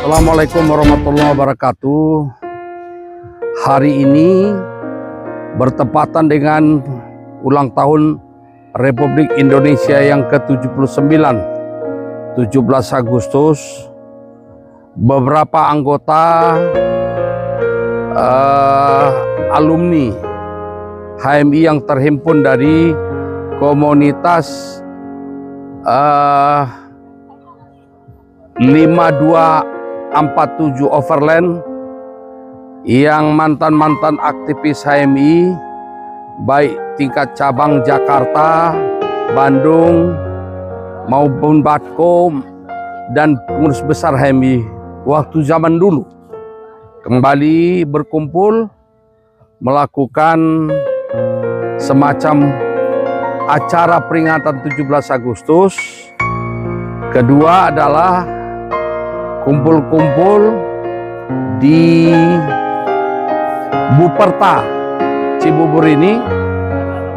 Assalamualaikum warahmatullahi wabarakatuh. Hari ini bertepatan dengan ulang tahun Republik Indonesia yang ke-79, 17 Agustus. Beberapa anggota alumni HMI yang terhimpun dari komunitas 5247 Overland yang mantan-mantan aktivis HMI baik tingkat cabang Jakarta, Bandung maupun Batkom dan pengurus besar HMI waktu zaman dulu kembali berkumpul melakukan semacam acara peringatan 17 Agustus. Kedua adalah kumpul-kumpul di Buperta Cibubur ini,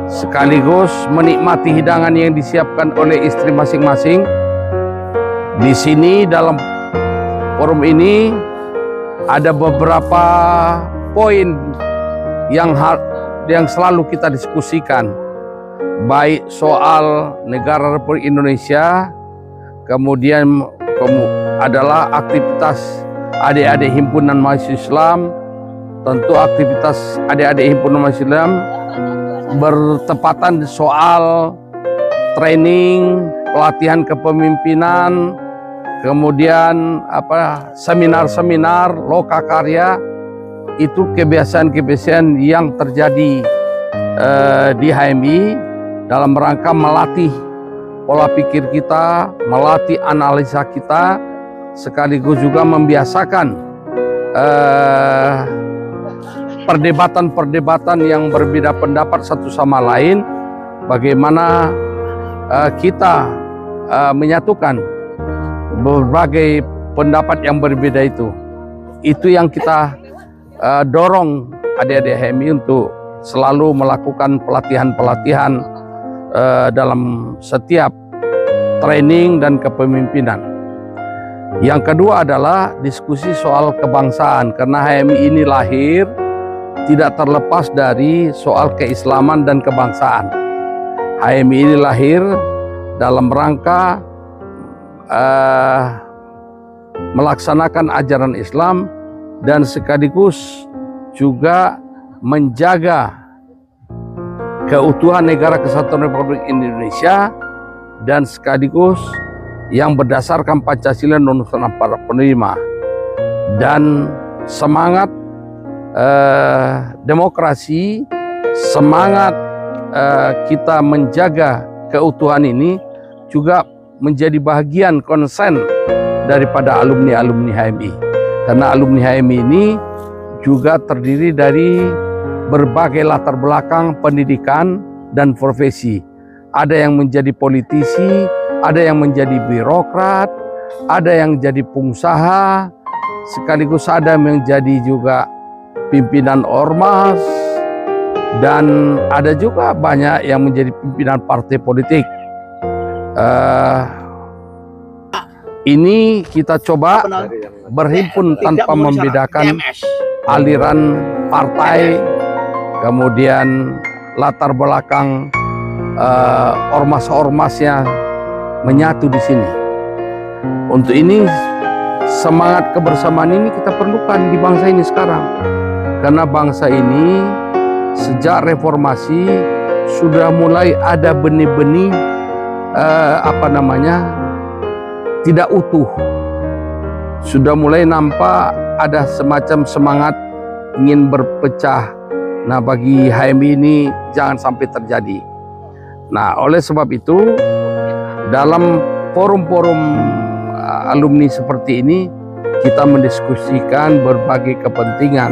sekaligus menikmati hidangan yang disiapkan oleh istri masing-masing. Di sini dalam forum ini ada beberapa poin yang selalu kita diskusikan, baik soal negara Republik Indonesia, kemudian adalah aktivitas adik-adik himpunan mahasiswa Islam. Tentu aktivitas adik-adik himpunan mahasiswa Islam bertepatan soal training, pelatihan kepemimpinan, kemudian seminar-seminar lokakarya. Itu kebiasaan-kebiasaan yang terjadi di HMI dalam rangka melatih pola pikir kita, melatih analisa kita, sekaligus juga membiasakan perdebatan-perdebatan yang berbeda pendapat satu sama lain, bagaimana kita menyatukan berbagai pendapat yang berbeda itu. Itu yang kita dorong adik-adik HMI untuk selalu melakukan pelatihan-pelatihan dalam setiap training dan kepemimpinan. Yang kedua adalah diskusi soal kebangsaan, karena HMI ini lahir tidak terlepas dari soal keislaman dan kebangsaan. HMI ini lahir dalam rangka melaksanakan ajaran Islam dan sekaligus juga menjaga keutuhan negara kesatuan Republik Indonesia dan sekaligus yang berdasarkan Pancasila dan Undang-Undang para penerima, dan semangat demokrasi, semangat kita menjaga keutuhan ini juga menjadi bagian konsen daripada alumni-alumni HMI, karena alumni HMI ini juga terdiri dari berbagai latar belakang pendidikan dan profesi. Ada yang menjadi politisi, ada yang menjadi birokrat, ada yang jadi pengusaha, sekaligus ada yang menjadi juga pimpinan ormas, dan ada juga banyak yang menjadi pimpinan partai politik. Ini kita coba berhimpun tanpa membedakan aliran partai, kemudian latar belakang ormas-ormasnya menyatu di sini. Untuk ini, semangat kebersamaan ini kita perlukan di bangsa ini sekarang, karena bangsa ini sejak reformasi sudah mulai ada benih-benih tidak utuh. Sudah mulai nampak ada semacam semangat ingin berpecah. Nah, bagi HMI ini jangan sampai terjadi. Nah, oleh sebab itu, dalam forum-forum alumni seperti ini, kita mendiskusikan berbagai kepentingan,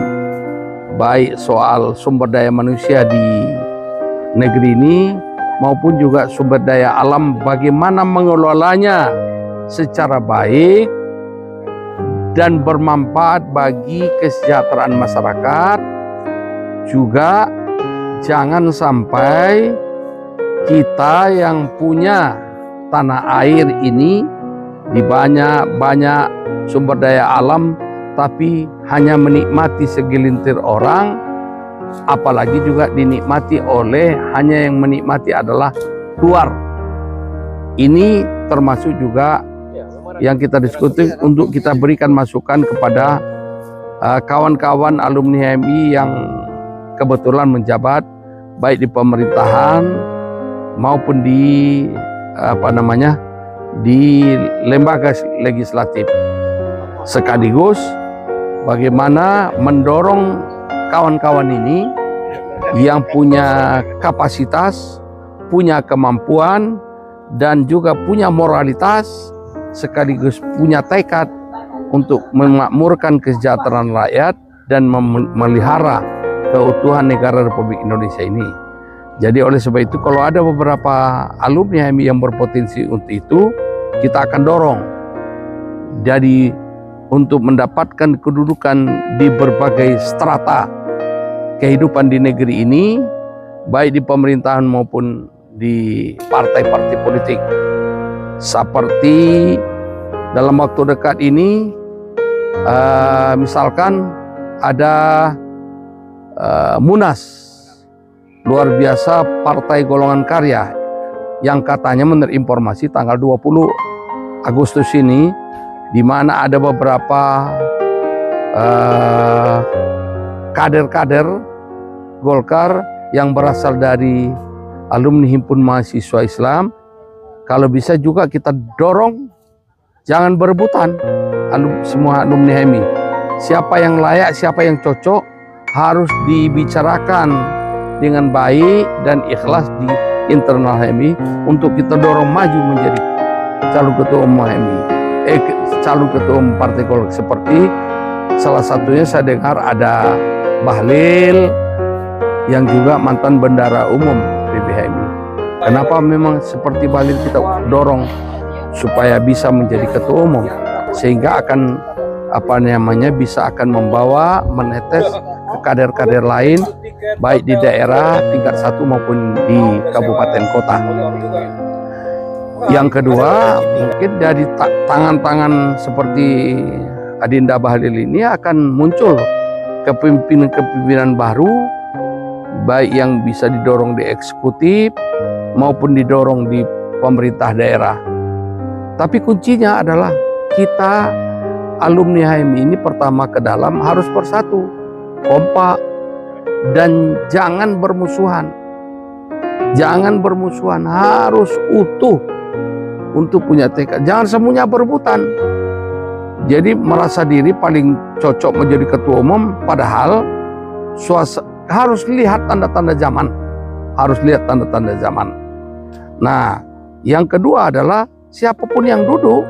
baik soal sumber daya manusia di negeri ini, maupun juga sumber daya alam, bagaimana mengelolanya secara baik dan bermanfaat bagi kesejahteraan masyarakat. Juga jangan sampai kita yang punya tanah air ini di banyak sumber daya alam, tapi hanya menikmati segelintir orang, apalagi juga dinikmati oleh hanya yang menikmati adalah luar. Ini termasuk juga yang kita diskusi untuk kita berikan masukan kepada kawan-kawan alumni HMI yang kebetulan menjabat baik di pemerintahan maupun di di lembaga legislatif, sekaligus bagaimana mendorong kawan-kawan ini yang punya kapasitas, punya kemampuan, dan juga punya moralitas, sekaligus punya tekad untuk memakmurkan kesejahteraan rakyat dan memelihara keutuhan negara Republik Indonesia ini. Jadi oleh sebab itu, kalau ada beberapa alumni HMI yang berpotensi untuk itu, kita akan dorong jadi untuk mendapatkan kedudukan di berbagai strata kehidupan di negeri ini, baik di pemerintahan maupun di partai-partai politik. Seperti dalam waktu dekat ini, misalkan ada Munas luar biasa Partai Golongan Karya yang katanya menurut informasi tanggal 20 Agustus ini, di mana ada beberapa kader-kader Golkar yang berasal dari alumni Himpunan Mahasiswa Islam. Kalau bisa juga kita dorong, jangan berebutan semua alumni HMI. Siapa yang layak, siapa yang cocok, harus dibicarakan dengan baik dan ikhlas di internal HMI untuk kita dorong maju menjadi calon ketua umum HMI, calon ketua umum Partai Golkar. Seperti salah satunya saya dengar ada Bahlil yang juga mantan bendara umum PBHMI. Kenapa memang seperti Bahlil kita dorong supaya bisa menjadi ketua umum, sehingga akan bisa akan membawa menetes ke kader-kader lain baik di daerah tingkat 1 maupun di kabupaten kota. Yang kedua, mungkin dari tangan-tangan seperti Adinda Bahlil ini akan muncul kepemimpinan baru, baik yang bisa didorong di eksekutif maupun didorong di pemerintah daerah. Tapi kuncinya adalah kita alumni HMI ini pertama ke dalam harus bersatu, kompak, dan jangan bermusuhan. Jangan bermusuhan, harus utuh untuk punya tekad. Jangan semuanya berebutan. Jadi merasa diri paling cocok menjadi ketua umum, padahal harus lihat tanda-tanda zaman. Harus lihat tanda-tanda zaman. Nah, yang kedua adalah siapapun yang duduk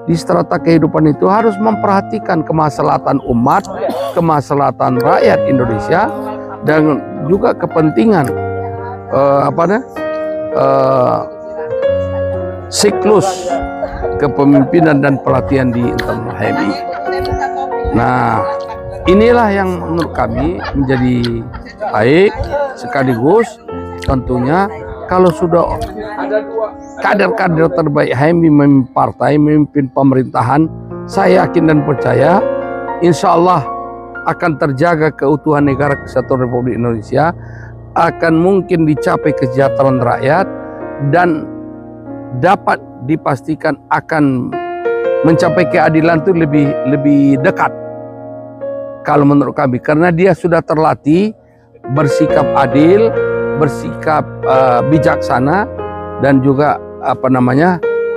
di strata kehidupan itu harus memperhatikan kemaslahatan umat, kemaslahatan rakyat Indonesia, dan juga kepentingan siklus kepemimpinan dan pelatihan di internal HMI. Nah, inilah yang menurut kami menjadi baik, sekaligus tentunya kalau sudah kader-kader terbaik HMI memimpin partai, memimpin pemerintahan, saya yakin dan percaya insya Allah akan terjaga keutuhan negara kesatuan Republik Indonesia, akan mungkin dicapai kesejahteraan rakyat, dan dapat dipastikan akan mencapai keadilan itu lebih dekat kalau menurut kami, karena dia sudah terlatih bersikap adil, bersikap bijaksana, dan juga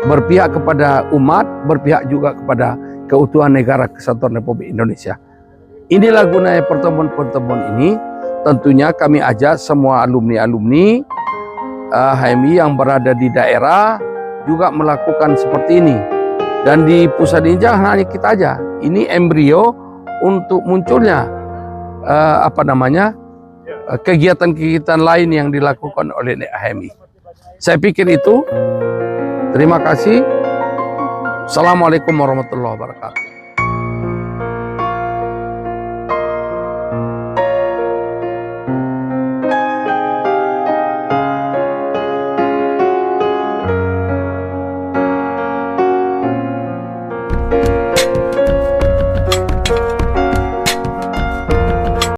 berpihak kepada umat, berpihak juga kepada keutuhan negara kesatuan Republik Indonesia. Inilah gunanya pertemuan-pertemuan ini. Tentunya kami ajak semua alumni-alumni HMI yang berada di daerah juga melakukan seperti ini. Dan di pusat ini jangan hanya kita aja. Ini embrio untuk munculnya kegiatan-kegiatan lain yang dilakukan oleh HMI. Saya pikir itu. Terima kasih. Assalamualaikum warahmatullahi wabarakatuh.